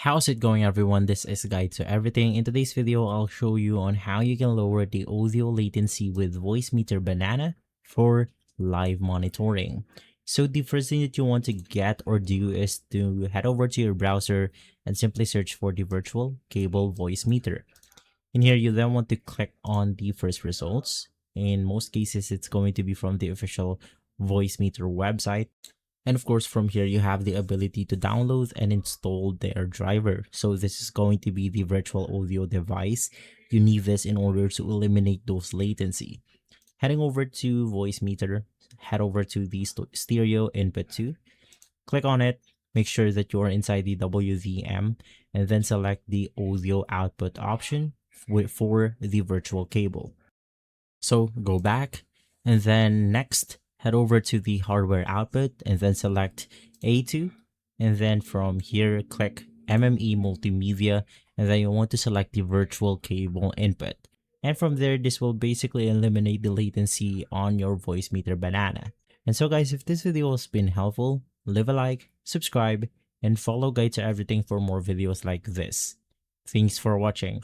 How's it going, everyone? This is Guide to Everything. In today's video, I'll show you on how you can lower the audio latency with VoiceMeeter Banana for live monitoring. So the first thing that you want to get or do is to head over to your browser and simply search for the virtual cable voice meter. In here, you then want to click on the first results. In most cases, it's going to be from the official VoiceMeeter website. And of course, from here, you have the ability to download and install their driver. So this is going to be the virtual audio device. You need this in order to eliminate those latency. Heading over to VoiceMeeter, head over to the stereo input 2. Click on it. Make sure that you're inside the WVM and then select the audio output option for the virtual cable. So go back and then next, head over to the hardware output and then select A2. And then from here, click MME Multimedia. And then you want to select the virtual cable input. And from there, this will basically eliminate the latency on your VoiceMeeter Banana. And so guys, if this video has been helpful, leave a like, subscribe, and follow Guide to Everything for more videos like this. Thanks for watching.